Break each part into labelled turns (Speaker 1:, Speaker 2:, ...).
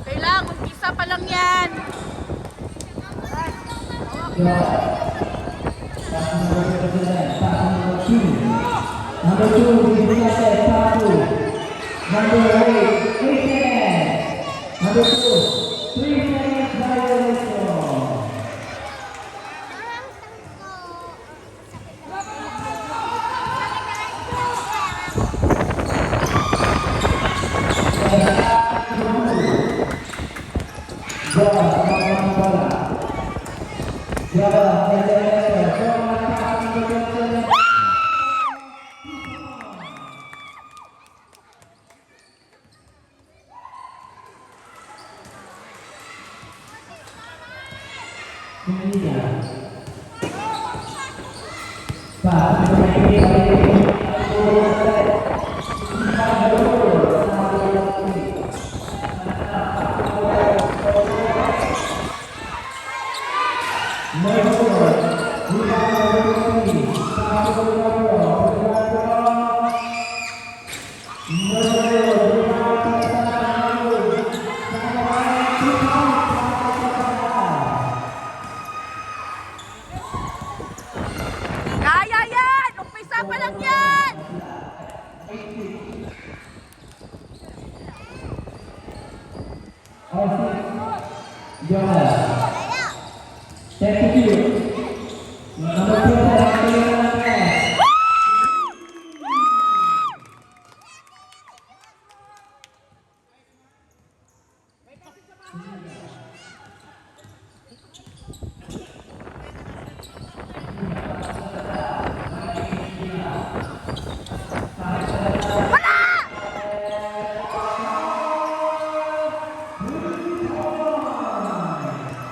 Speaker 1: Kailangan, isa pa lang yan.
Speaker 2: Number 2, Vicente Papu. Number 8, Number 2, 3 seconds violation.
Speaker 1: Kaya yan! Umpisa pa lang yan!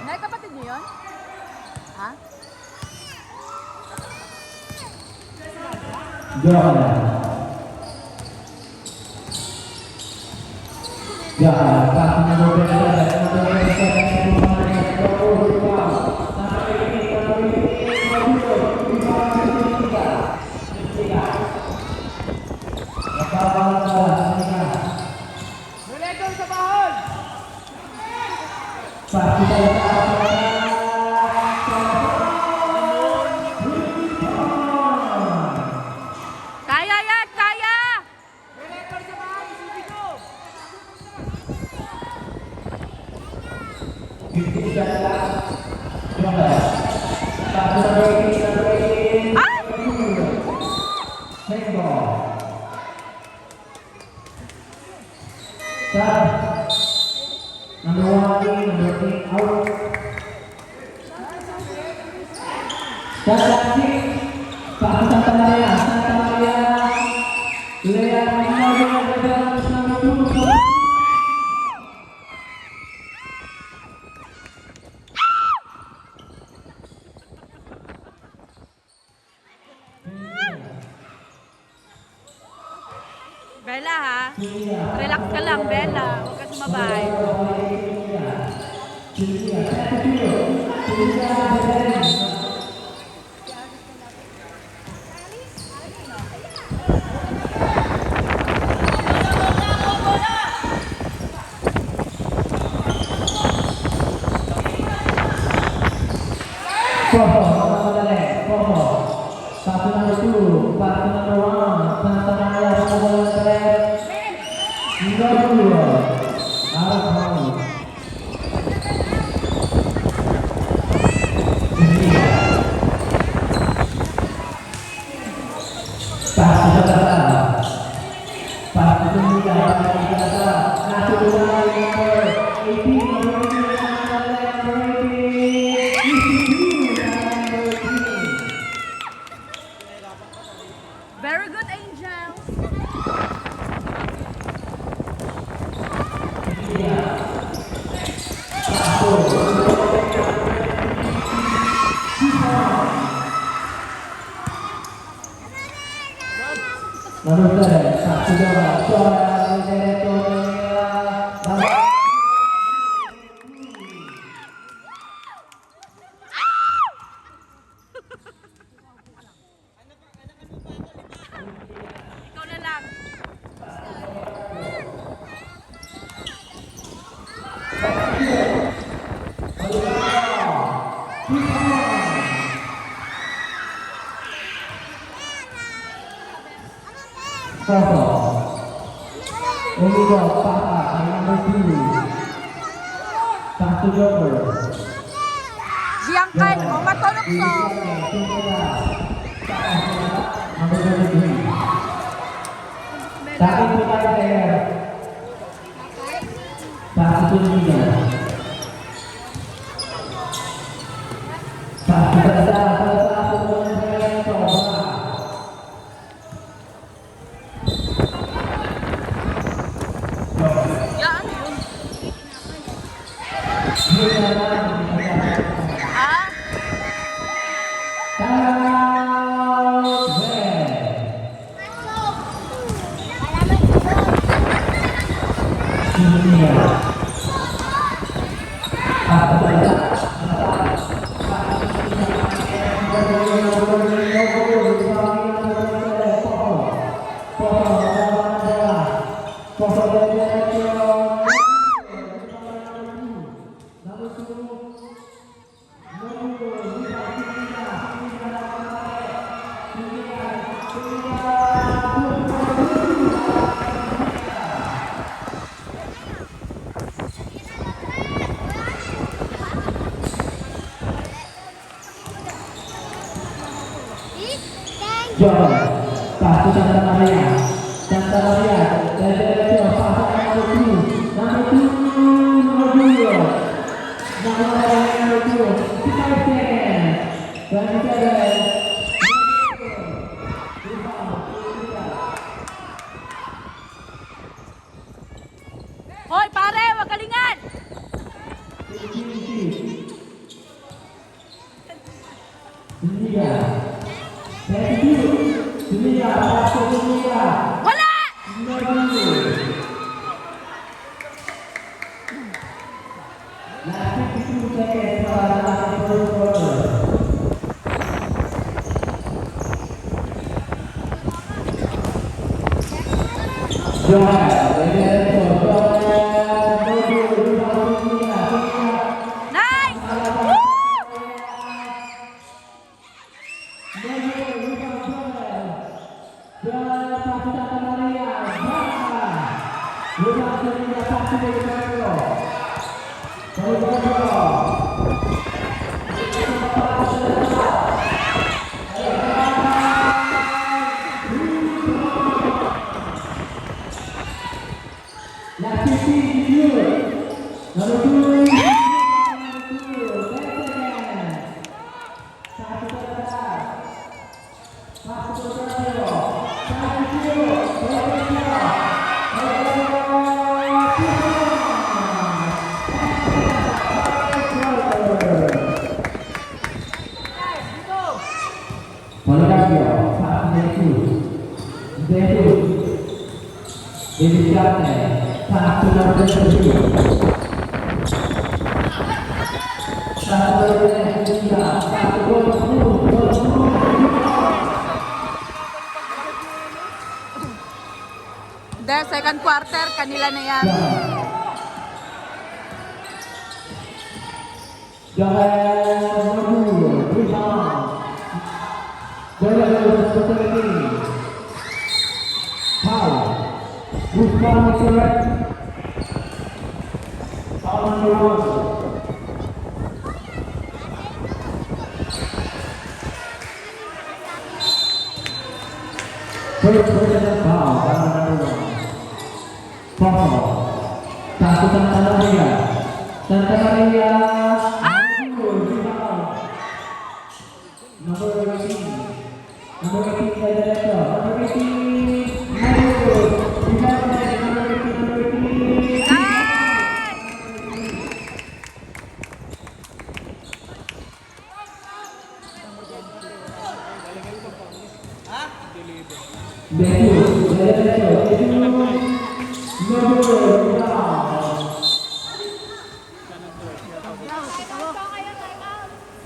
Speaker 1: Nay, kapatid niyo yun? Ha? Kaya yan! Kaya! Bella ha? Relax ka lang, Bella. Huwag ka sumabay.
Speaker 2: Pass to number 2, pass to number 1, Santa Maria Pagkakas Perez. No good. Out of bounds. Pass to Tata. Pass to Tumika. Nasa number 18, number 18.
Speaker 1: Very good, Angels.
Speaker 2: Number 7, satu jawab,
Speaker 1: Ikaw na lang.
Speaker 2: Emigo, Papa, number 2. Satu jawab.
Speaker 1: Giangkan, mau matulog so.
Speaker 2: Number 23. Tapi bukan saya. Satu tiga. Satu
Speaker 1: Yan. Ah?
Speaker 2: John, satu Santa Maria, dari pasang number 2, number 2, number 2, 5 seconds, 27.
Speaker 1: Hoy, pare, wag kalingan. Wala! Nice! Woo! The second quarter, kanila na yan.
Speaker 2: Jangan menunggu, ball is correct. Foul number 1. First personal foul, foul number 1. Foul. Satu Santa Maria. Santa Maria. Number 18. Number 18 by the left. Number 18. Number 18.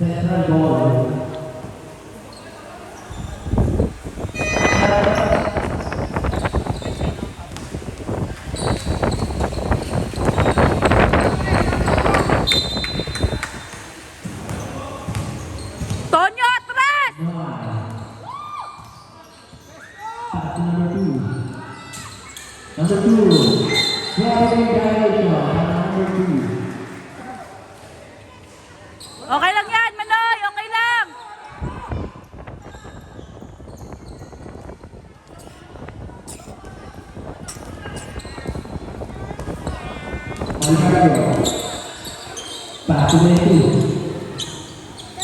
Speaker 2: Central ball.
Speaker 1: Tonyo, atras!
Speaker 2: Pass to number 2. Number 2. Driving violation. Number 2.
Speaker 1: Okay lang yan, Manoy! Okay lang!
Speaker 2: Alvaro. Pass to Jesus.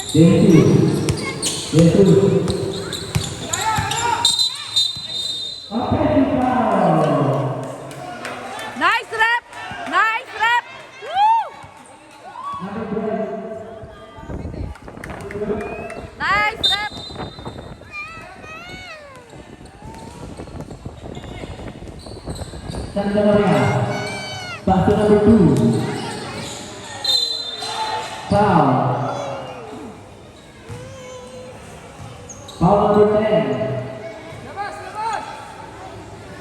Speaker 2: Jesus. Jesus. Offensive foul.
Speaker 1: Nice rep! Nice rep! Woo!
Speaker 2: Number 12.
Speaker 1: Nice rep!
Speaker 2: Santa Maria. Pass to number 2. Foul. Foul number 10.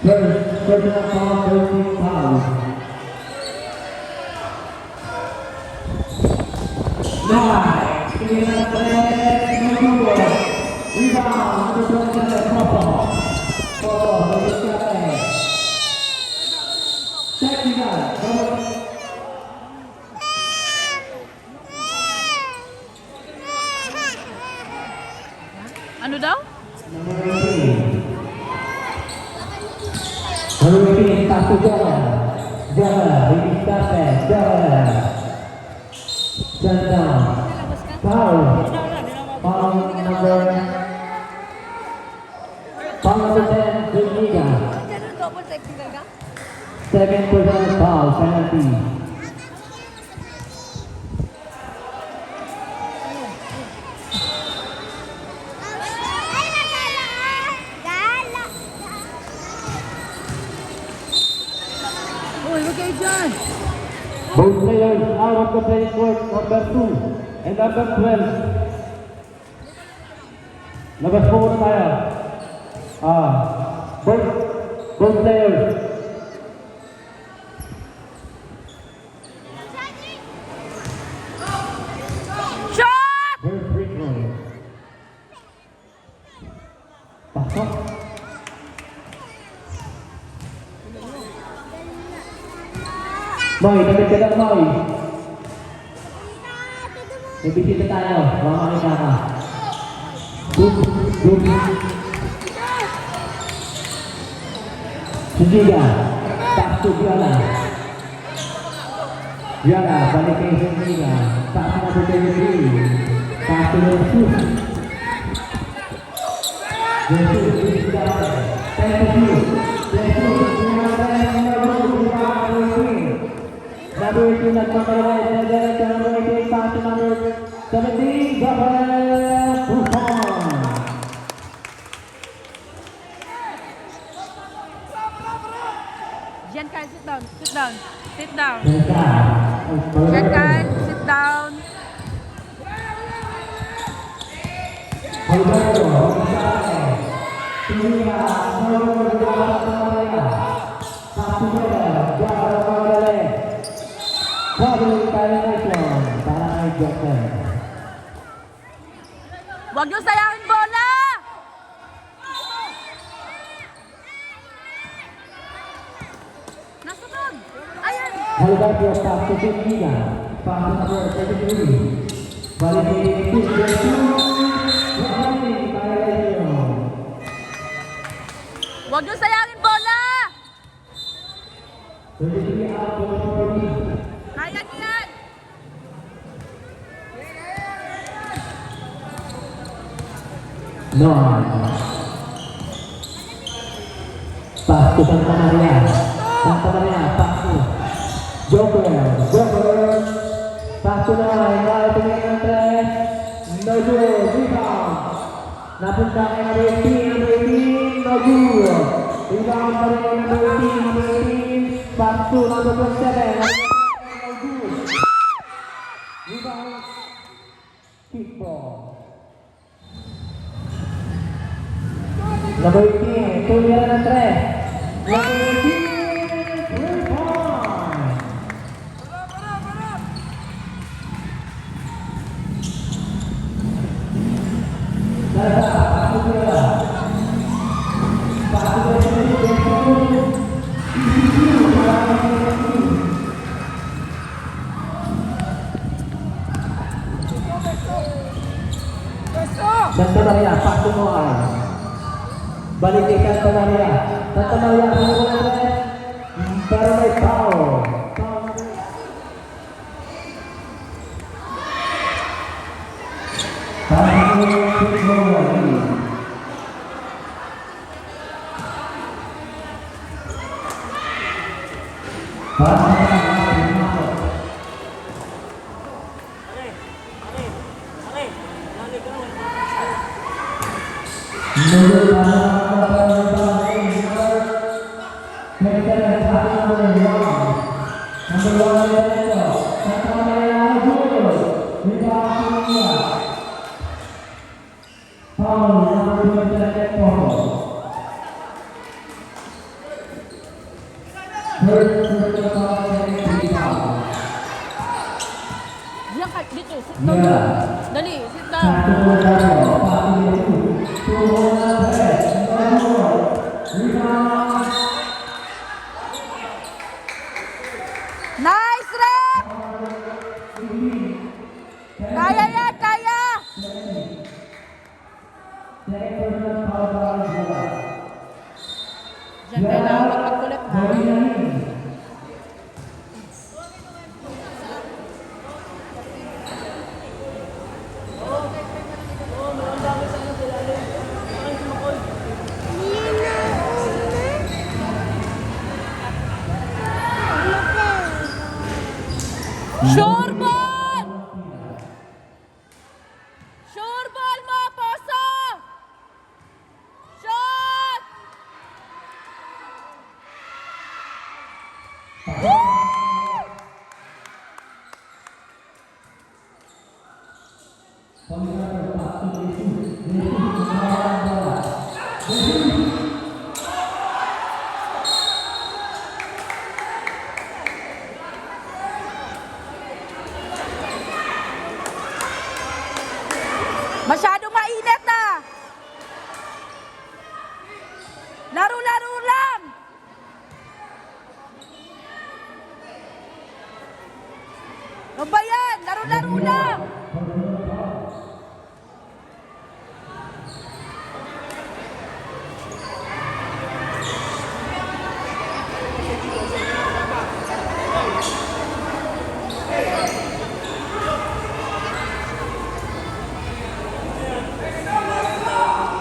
Speaker 2: First personal foul, 13 foul. Nice. Rebound. Number 27. Papa. Number 7. Technical.
Speaker 1: Ano daw?
Speaker 2: Number 18. Number 18, pass to Jara. Jara, release that. Jara. Turn down. Foul. Foul number 10, Zuniga. Second personal foul, penalty.
Speaker 1: Uy, huwag kayo dyan!
Speaker 2: Both players out of the playing court, number 2 and number 12. Labas po muna tayo. Both players.
Speaker 1: Shot!
Speaker 2: First free throw. Pasok. Moy, damit ka lang, Moy. May bisita tayo. Baka makita ka. Good. Sujiga. Pass to Viola. Viola, balik kay Sujiga. Pass to number 23. Pass to number 2. Jesus, thank you. Number 18 nagpapalaway. Number 18, pass to number 17. Gabriel Buffon.
Speaker 1: Jen Kyle, sit down. Sit down. Sit down.
Speaker 2: Jen
Speaker 1: Jen Kyle, sit down. Huwag niyo sayangin bola!
Speaker 2: Alberto Pasto Pilipiga, pass number 33. Balik di
Speaker 1: Huwag niyo sayangin bola!
Speaker 2: 33 out of 40.
Speaker 1: Kaya niyo yan!
Speaker 2: Non. Pasto Santa Maria. Santa Maria, pasto. Joker. Pasto na, Inal tumingin ng 3. No good. Rebound. Napunta kay number 18. No good. Rebound pa rin kay number 18. Pasto number 27. No good. Rebound. Kickball. Number 18, tumira ng 3. Number 18, 3 points. Dada, pasok nila. Pasok nila. Santa Maria, pasok mo ay. Balik kay Santa Maria. Santa Maria, pero may foul.
Speaker 1: Diyan ka, dito, sit down. Dali, sit down. Nice rep! Kaya yan, kaya! Diyan kailangan magpagkulit ha. Sure ball! Sure ball mo, Poso! Shot! Masyado mainit na! Laro-laro lang! Ano ba yan? Laro-laro lang!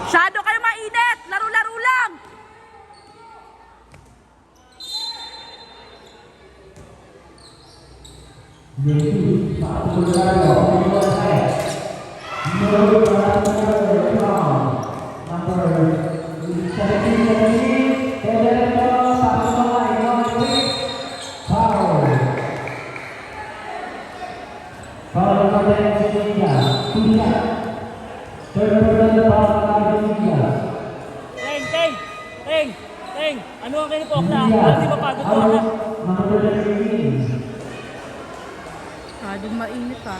Speaker 1: Masyado kayo mainit! Laro-laro lang!
Speaker 3: Teng, ano ang kinipok na? Alam di mapagod ko na.
Speaker 1: Masyadong mainit ha.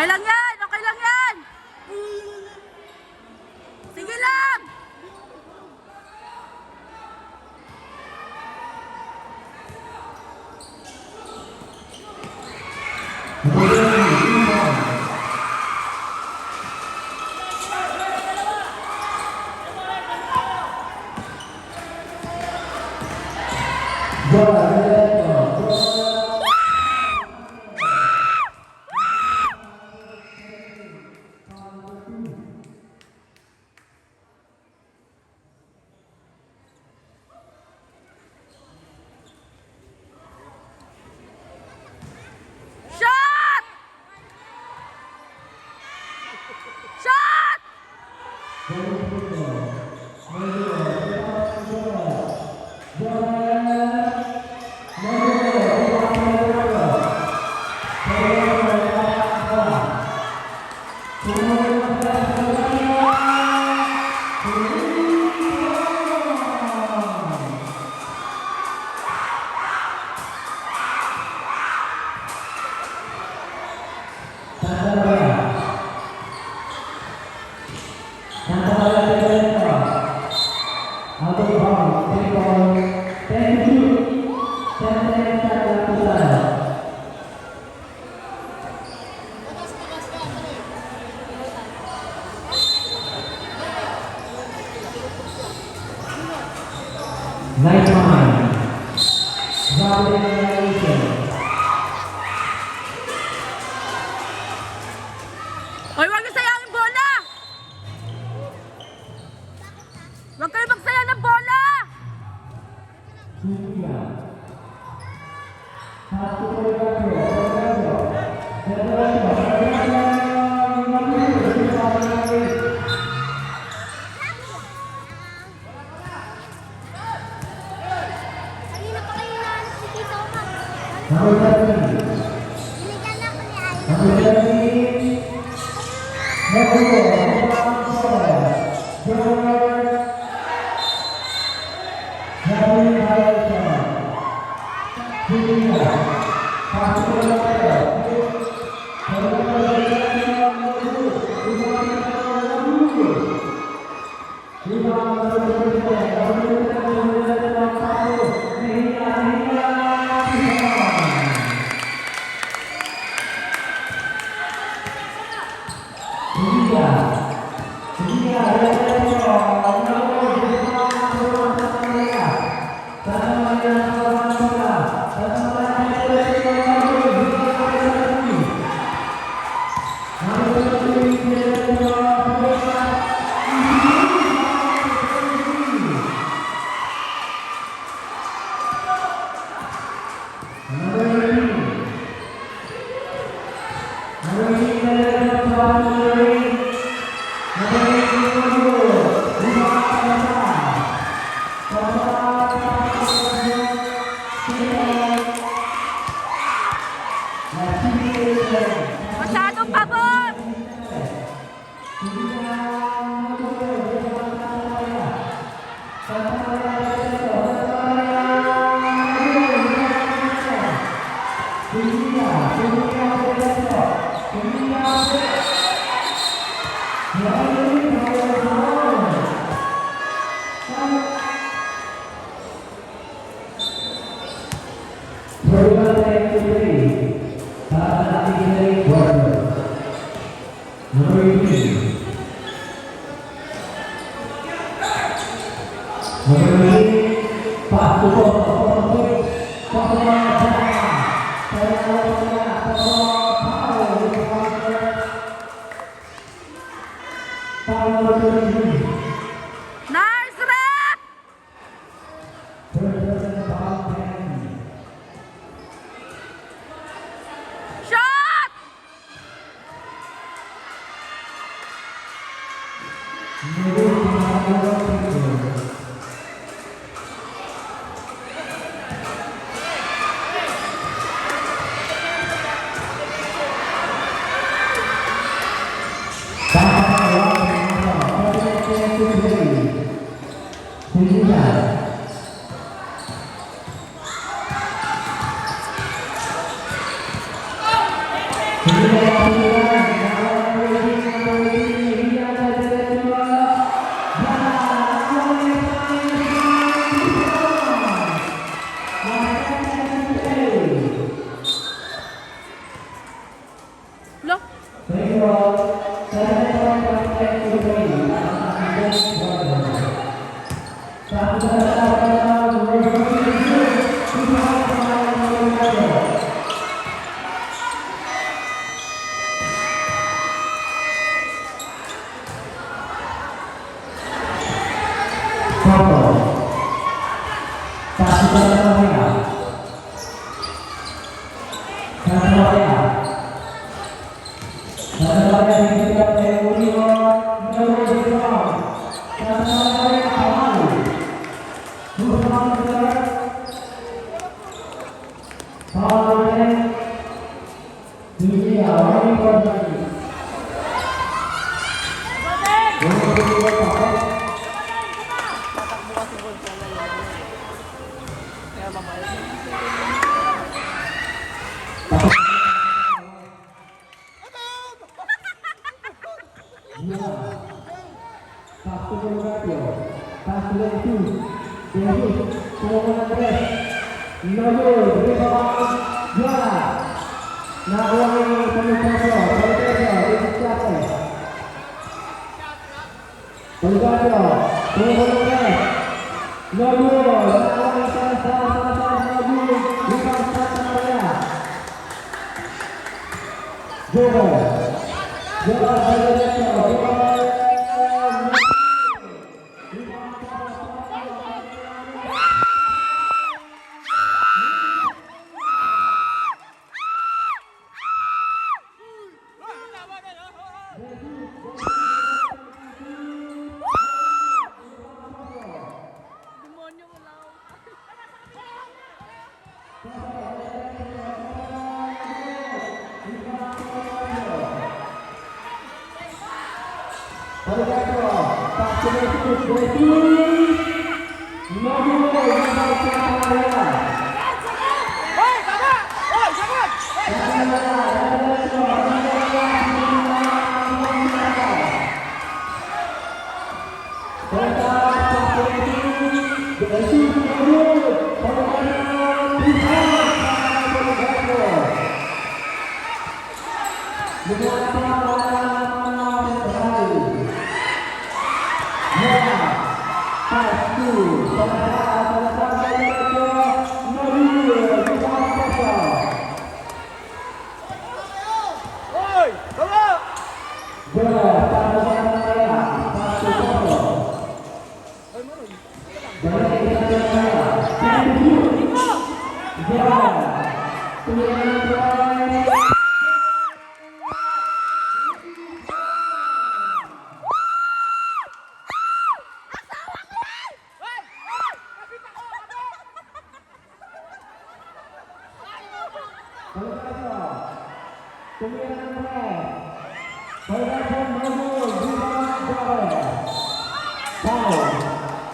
Speaker 1: Okay lang yan! Okay lang yan! Sige lang! Shot! Shot!
Speaker 2: Nice line. Robin Nation.
Speaker 1: Hoy, huwag niyo sayangin bola! Huwag kayo magsayang ng bola!
Speaker 2: Julia. Satu pergerakan.
Speaker 4: Kanina pa kayo na si Tito Omar.
Speaker 2: Number 13.
Speaker 4: Binigyan na ko ni Ay.
Speaker 2: Number 13. Number 4.
Speaker 1: Masyadong pabor! Nice rep! Shot! Look.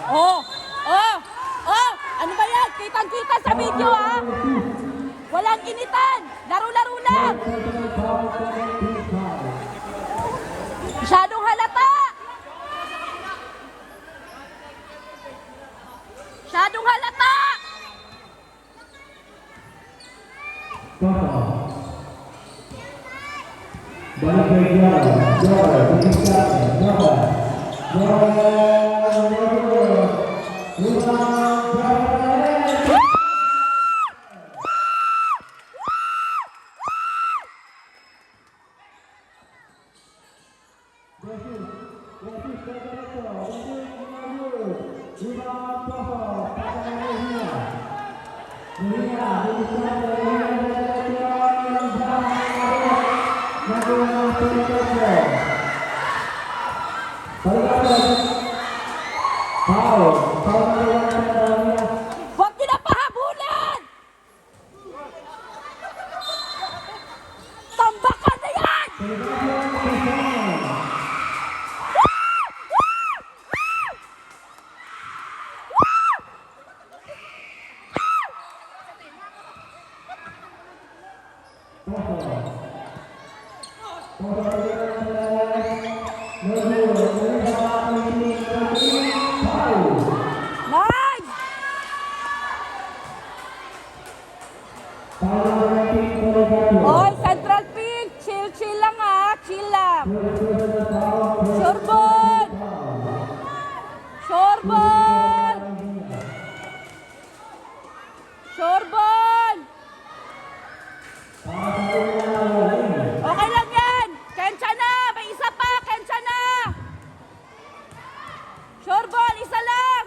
Speaker 1: Oh! Oh! Oh! Ano ba yan? Kitang-kita sa video, ha? Walang initan! Laro-laro lang! Masyadong halata! Masyadong halata! Huwag niyo na pahabulan! Tambakan na yan! Nice! Oy, Central Pink! Chill lang, ha? Chill lang! Shorbon! Shorbon! Shorbon! Okay lang yan! Kensya na! May isa pa! Kensya na! Shorbon, isa lang!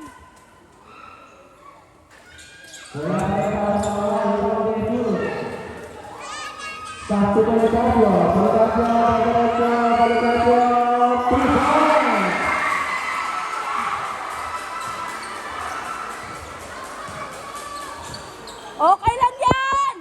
Speaker 1: Okay lang yan!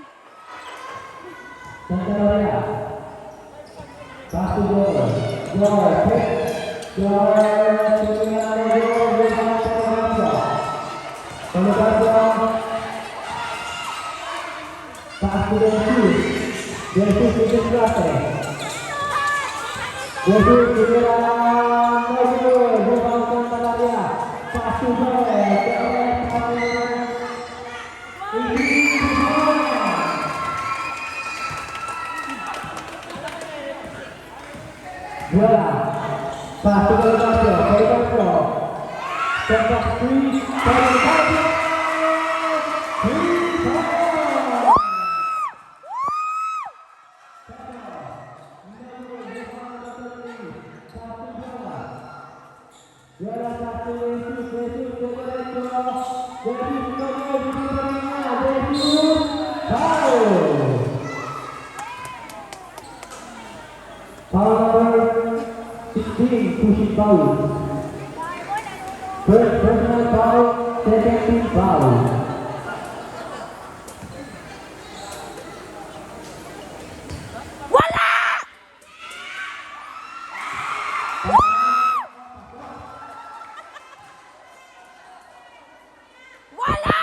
Speaker 2: Pushing foul. First personal foul, second team foul.
Speaker 1: Wala! Wala!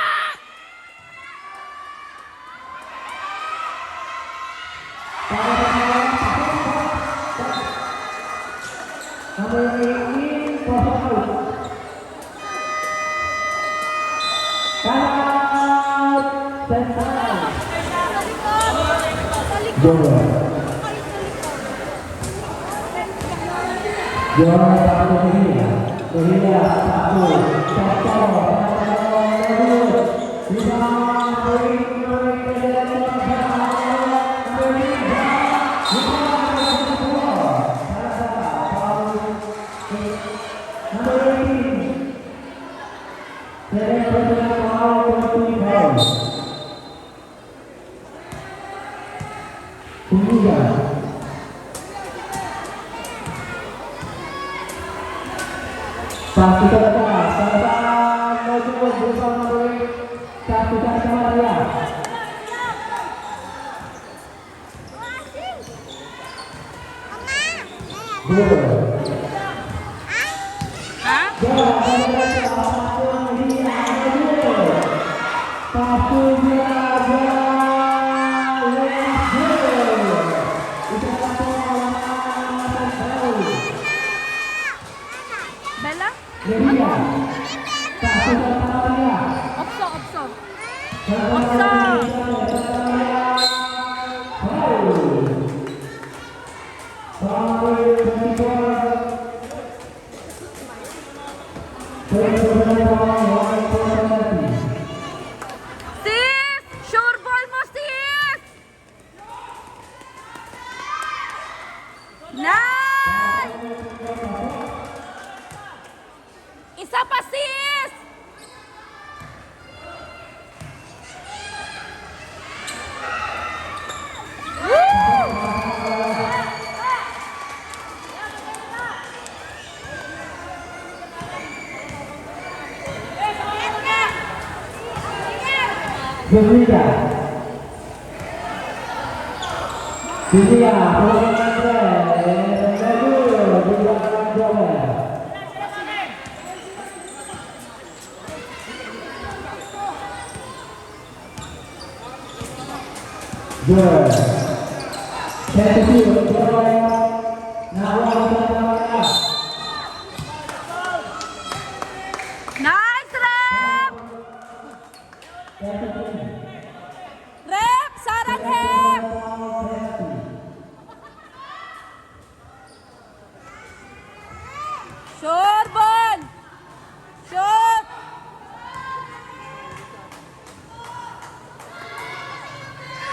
Speaker 2: Out! Sensei!
Speaker 4: Sa likod. Sa likod.
Speaker 2: Joel.
Speaker 4: Ay, sa likod.
Speaker 2: Joel satu Mehia. Mehia satu. Satu. Lima. Satu kata, satu bersama satu kata Maria. Dua.
Speaker 1: Ha? Bella? Opso, opso. Opso! Sis! Sure ball mo, sis! Nice! Isa pa, sis!
Speaker 2: Julia. Julia, Good. Thank you.
Speaker 1: Nice, Rep! Rep! Sarang Rep! Sure ball! Sure!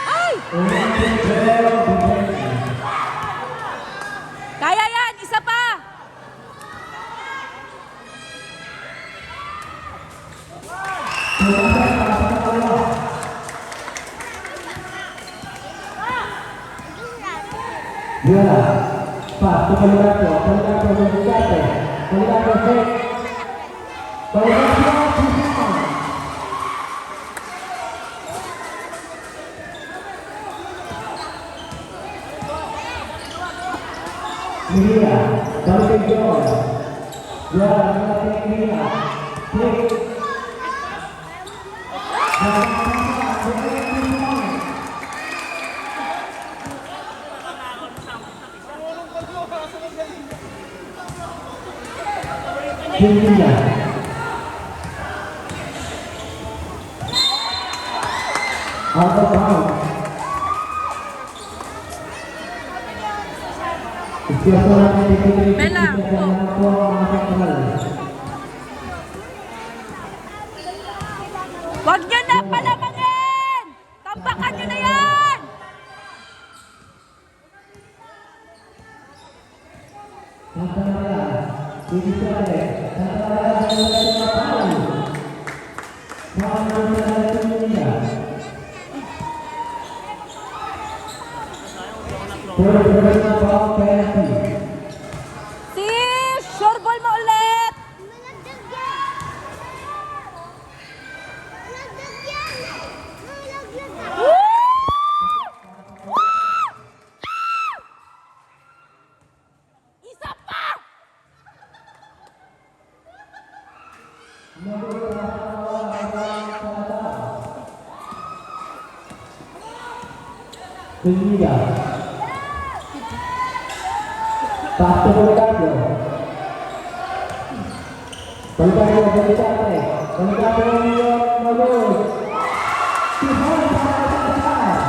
Speaker 1: Ay! Kaya yan! Isa pa!
Speaker 2: Bola. Pas, Paligato, Paligato, Paligato, set. Paligato, Mia, balik ke Joel. Joel, balik ke Mia. Klik. Mia. Out of bounds.
Speaker 1: Bella, Wag nyo na palamangin! Tampakan nyo na yan! Sis, sure ball mo ulit!
Speaker 4: Malagdag yan! Malagdag yan! Malaglag na!
Speaker 1: Isa pa!
Speaker 2: Pengira. Pasto Paligato. Paligato, Paligato. Paligato, bagus. Tuhan sahabat.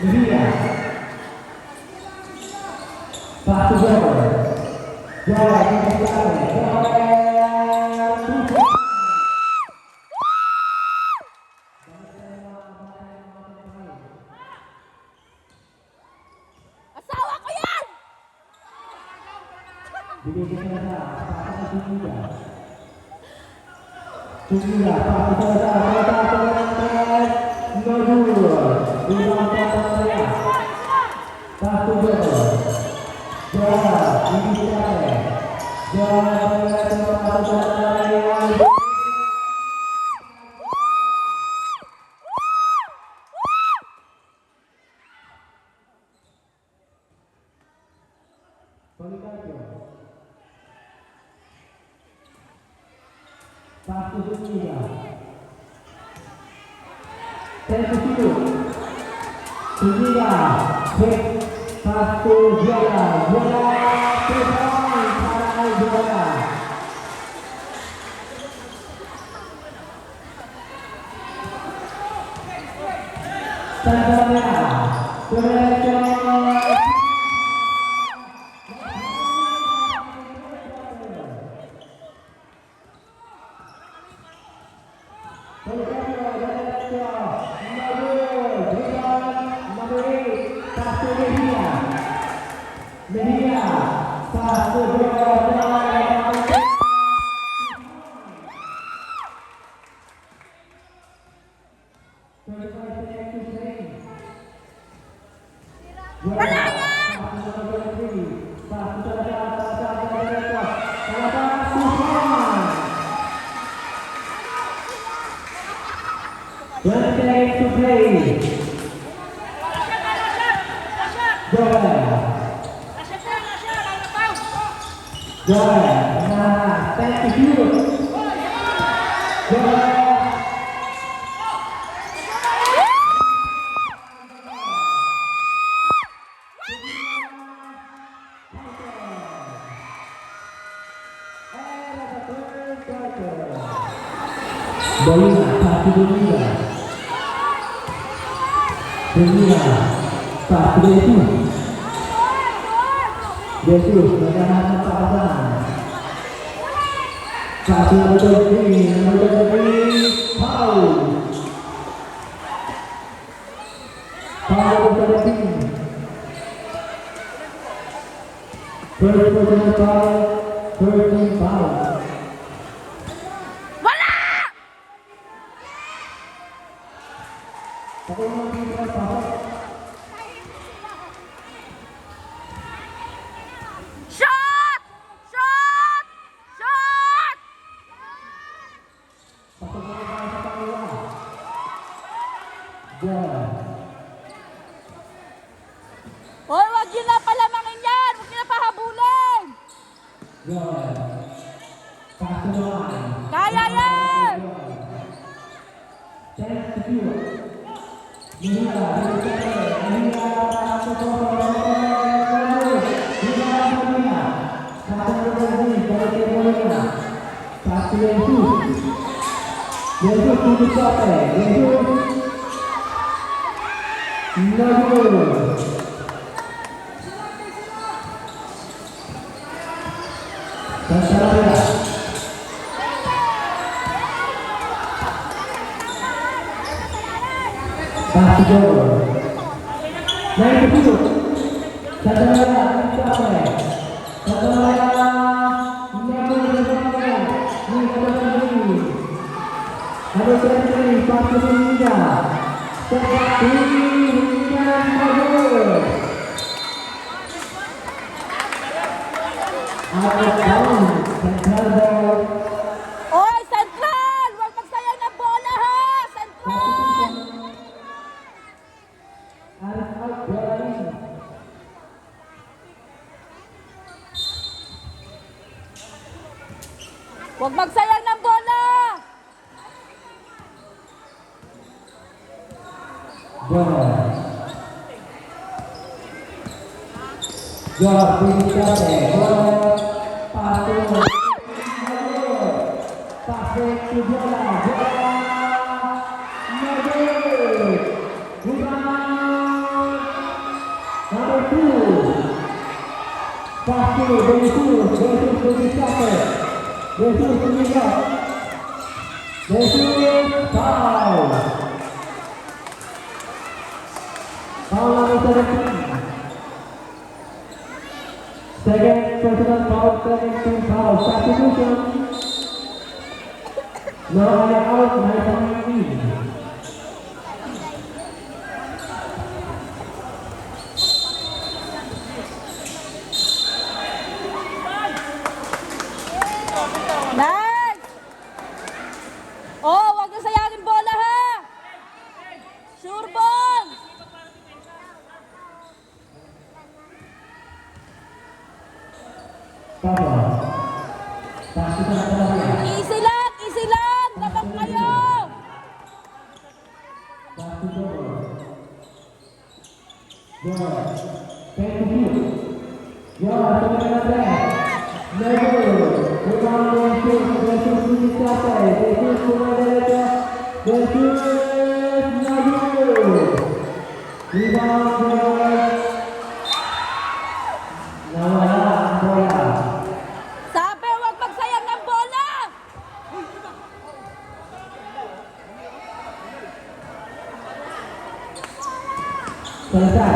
Speaker 2: Dia. Satu gol. Bola di belakang.
Speaker 1: Asawa ko yan!
Speaker 2: Diberikan saja, apa Tunggulah. Tunggulah, Pak Saudara, nomor 2, Bintang Pattaya. Satu gol. Bola ini siapa? Bola Pak Saudara. Satu dunia. Satu dunia. Satu juara. Juara terbaik para juara. To play. Nah, thank you. Boleh satu dunia. Dunia satu Yesus bagaimana perasaan? Satu lebih Paul lebih Paul.
Speaker 1: Shot! Shot! Shot! Hoy, wag yun na palamangin yan! Wag yun na pahabulin! Kaya yan! Oy, Central! Huwag magsayang ng bola ha! Central! Huwag magsayang ng bola!
Speaker 2: Jor, Pasok to bola. Bola. No good. Rebound. Number 2. Pass to Jesus. Jesus to the shopper. Jesus to the shop. Jesus foul. Foul number 17. Second personal foul, second team foul. Substitution. No one out, nice and clean.
Speaker 1: Nice! Oh, wag na sayangin bola ha! Sure ball!
Speaker 2: Papa. Pass to the area.
Speaker 1: Easy lang! Easy lang! Labak kayo!
Speaker 2: Pass to goal. Goal. Thank you. Yeah, to the left. No good. Rebound going to Jesus to the shopper. Jesus to the left. Jesus no good. Rebound goal. Nawala ang bola.
Speaker 1: Sabi, wag magsayang ng bola!
Speaker 2: Selesai.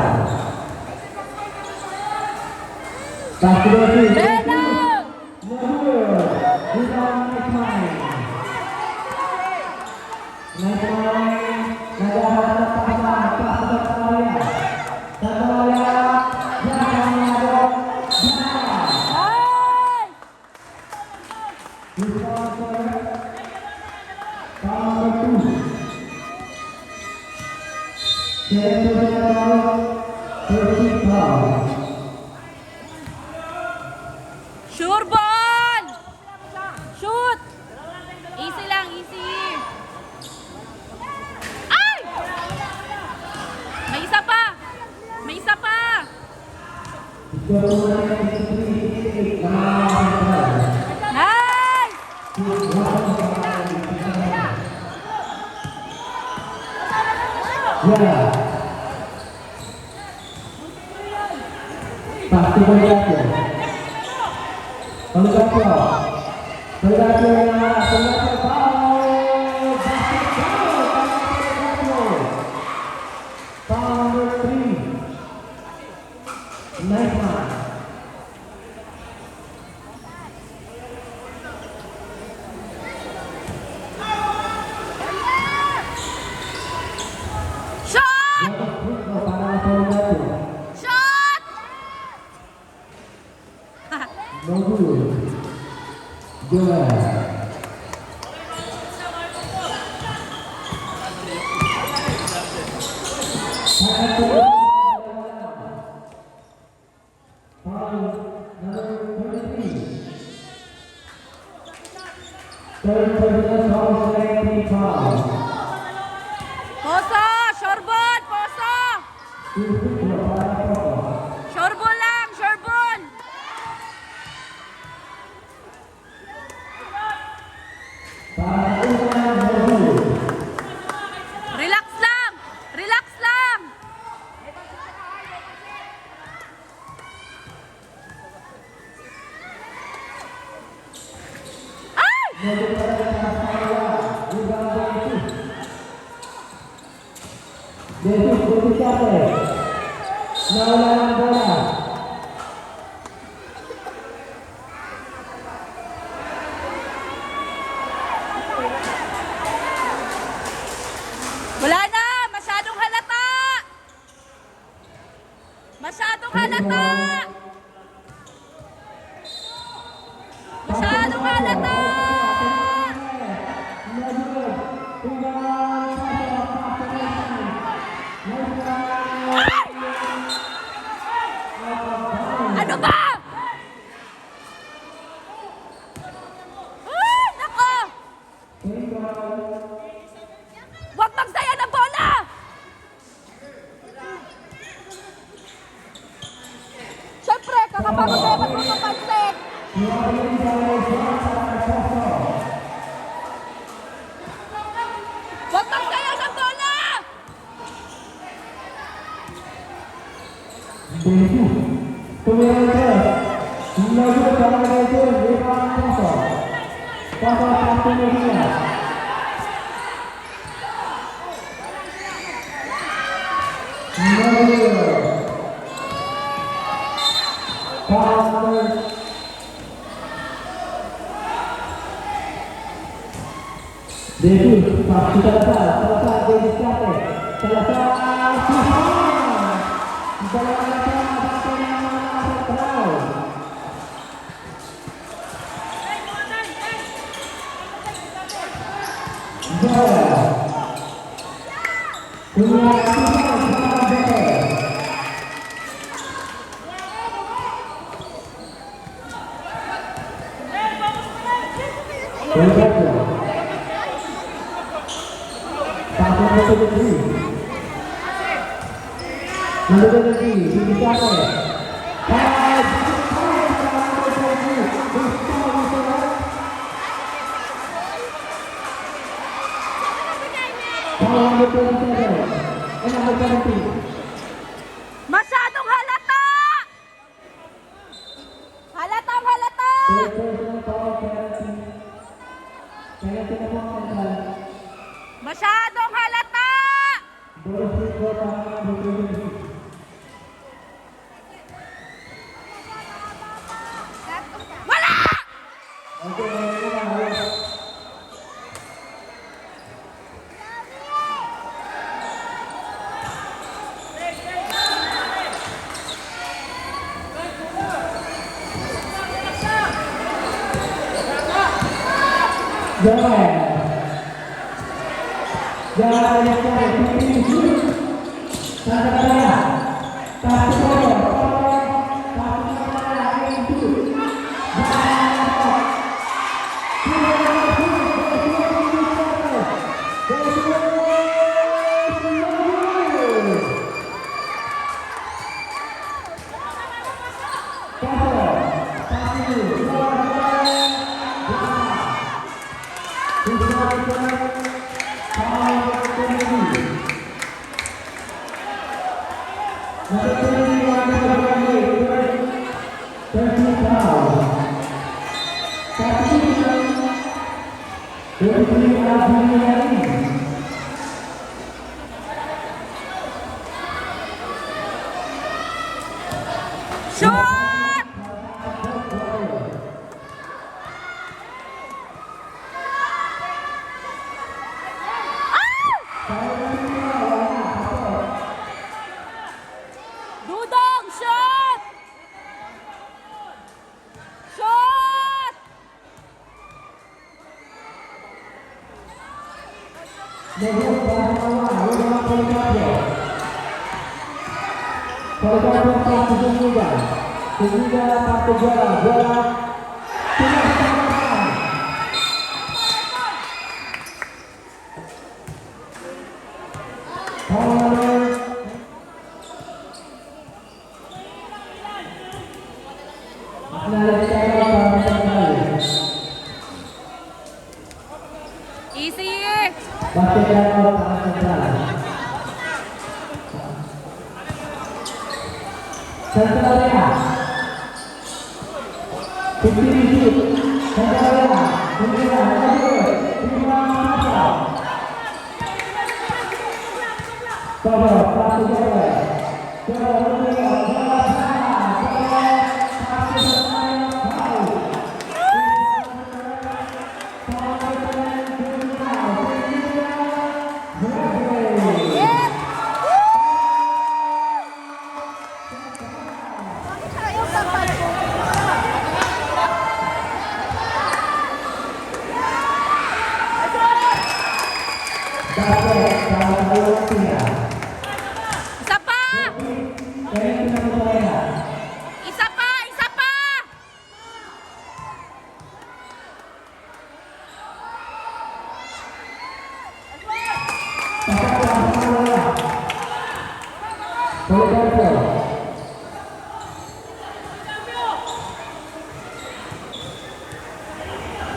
Speaker 2: Pass to the field.
Speaker 1: Beno!
Speaker 2: No good. Rebound nice mind. Nice mind. Naghahanap ng pasan. Pass to the area. Sa bola. Yan ang nabot. Yan.
Speaker 1: Nice!
Speaker 2: Rebound for foul number 2. Second personal foul. First team foul.
Speaker 1: Sure ball! Shoot! Easy lang, easy. Ay! May isa pa! May isa pa! Nice!
Speaker 2: Yeah. Pasti Pelgato. Pelgato. Pelgato yang arah. Pelgato foul. Basket foul. Pelgato. Foul number 3. Nice one.
Speaker 1: Shot!
Speaker 2: Para Pelgato.
Speaker 1: Shot!
Speaker 2: No good. Good. Third personal foul, second team foul.
Speaker 1: Poso! Sure ball! Poso! Sure ball lang! Sure ball! Relax lang! Relax lang! Ay!
Speaker 2: Jesus to the shopper. Nawala ang bola.
Speaker 1: Wala na! Masyadong halata! Masyadong halata! Masyadong halata! Ay! Ano ba? Ay, nako! Huwag magsaya ng bola! Siyempre, kakapagod kayo magluto pansit.
Speaker 2: satu media. Devi, pasti selesai Devi siapa? Selesai
Speaker 1: Masyadong halata! Halatang halata! Masyadong halata! Wala! Shoot! Dudong, shot! Shot! Easy! Isa pa! Isa pa! Isa pa!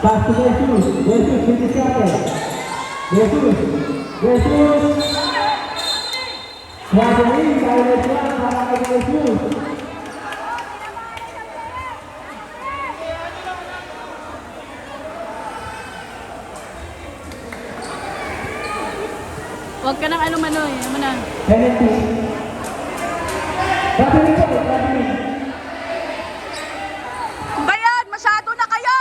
Speaker 2: Passo Jesus, Jesus, 27. Jesus, Jesus. Guarda-me, para Jesus.
Speaker 1: Huwag ka nang ano manoy. Ano na.
Speaker 2: Penalty. Referee po, referee.
Speaker 1: Bayan, masyado na kayo!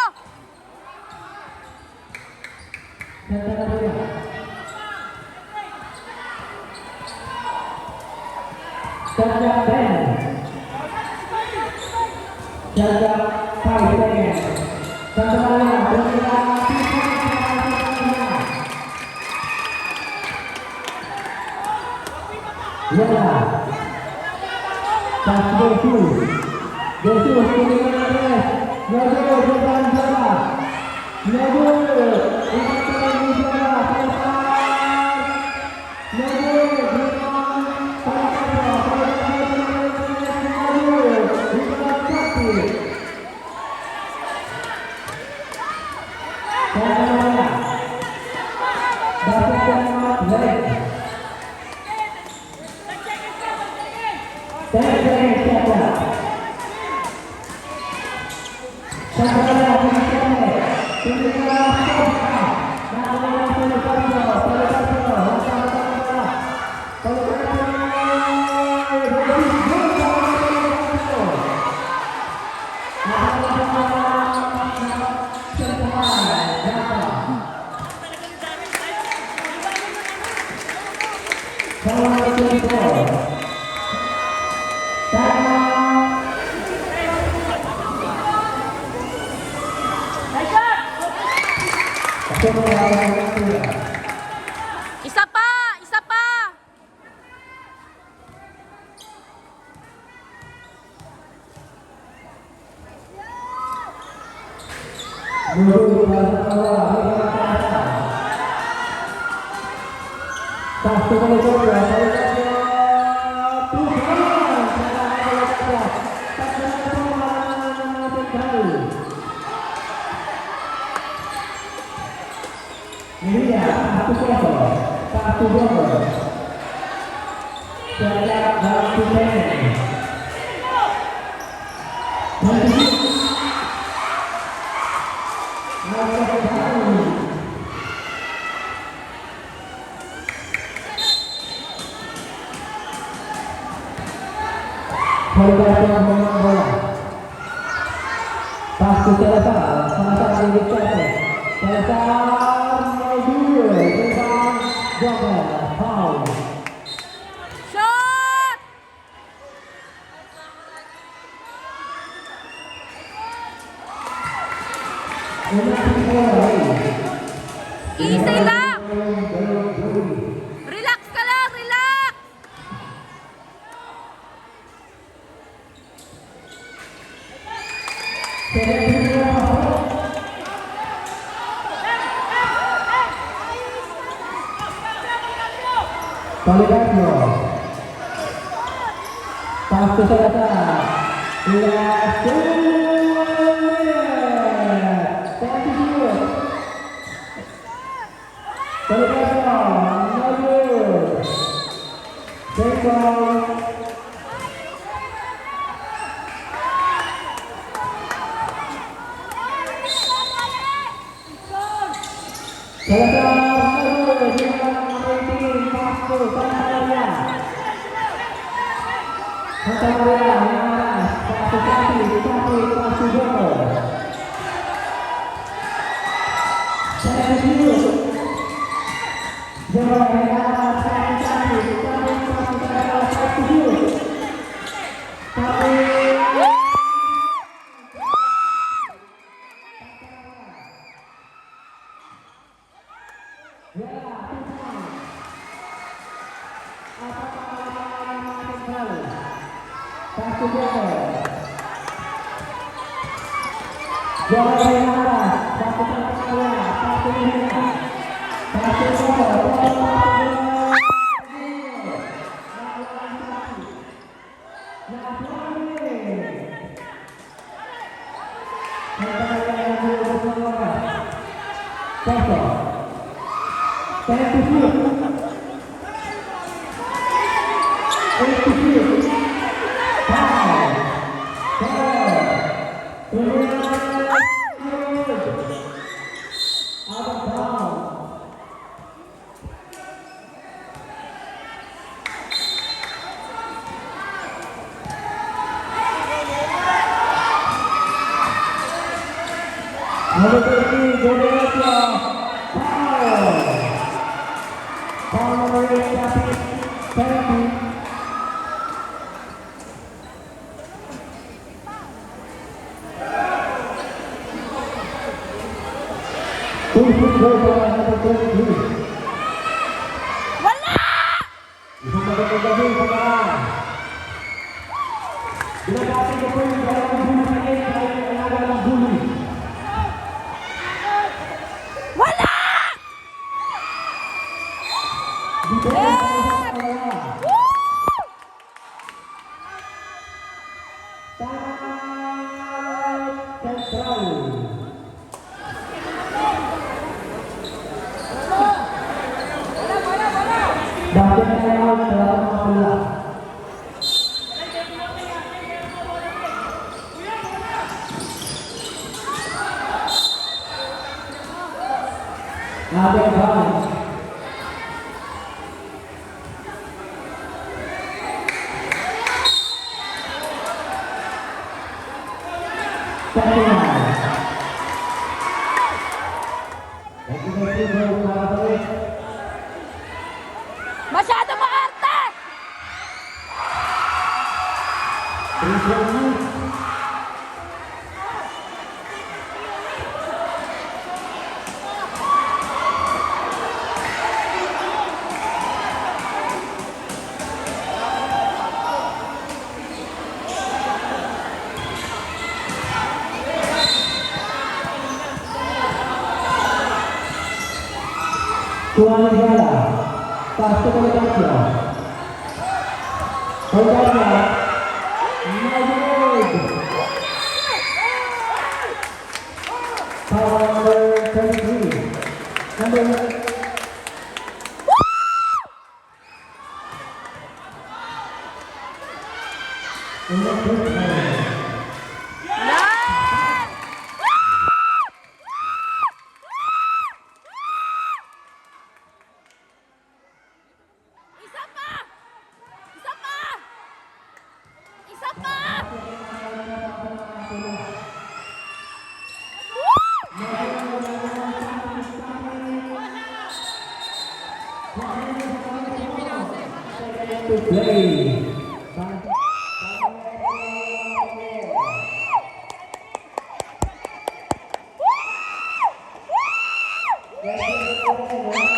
Speaker 2: Santa Maria. Santa Ben. Santa 5 seconds. Santa Maria, bergerak. Ya. Tas Yesus. Yesus kemudian Andres. Yesus depan bola. Yesus ikatan di bola. Yesus
Speaker 1: Isa pa! Isa pa!
Speaker 2: Ini ya, satu gol. Jarak dalam tujuan. Bola. Pas ke selesai, selesai dicapai. Selesai menuju depan Joker, foul.
Speaker 1: Shot! Easy lang! Relax ka lang, relax!
Speaker 2: Solidario. Pas ke selesai. Number 13, Jodelia. Foul. Foul number 8, Captain. Penalty. Two free throws by number 23.
Speaker 1: Wala!
Speaker 2: Isang magandang gabi sa lahat. Binabati ko po yung dalawang bully sa akin sa kanyang alaga ng bully.
Speaker 1: Wala!
Speaker 2: Dito na tayo sa pangalawa.
Speaker 1: Woo!
Speaker 2: Time Central. Bakit tayo out sa mga pula? Ating bawang.
Speaker 1: Masyado maarte!
Speaker 2: Tuan Negara, Pastor Negara, Negara, Madrid, power number 23, number
Speaker 1: Isa pa! Isa pa! Isa pa!
Speaker 2: to play.
Speaker 1: Woo! Woo!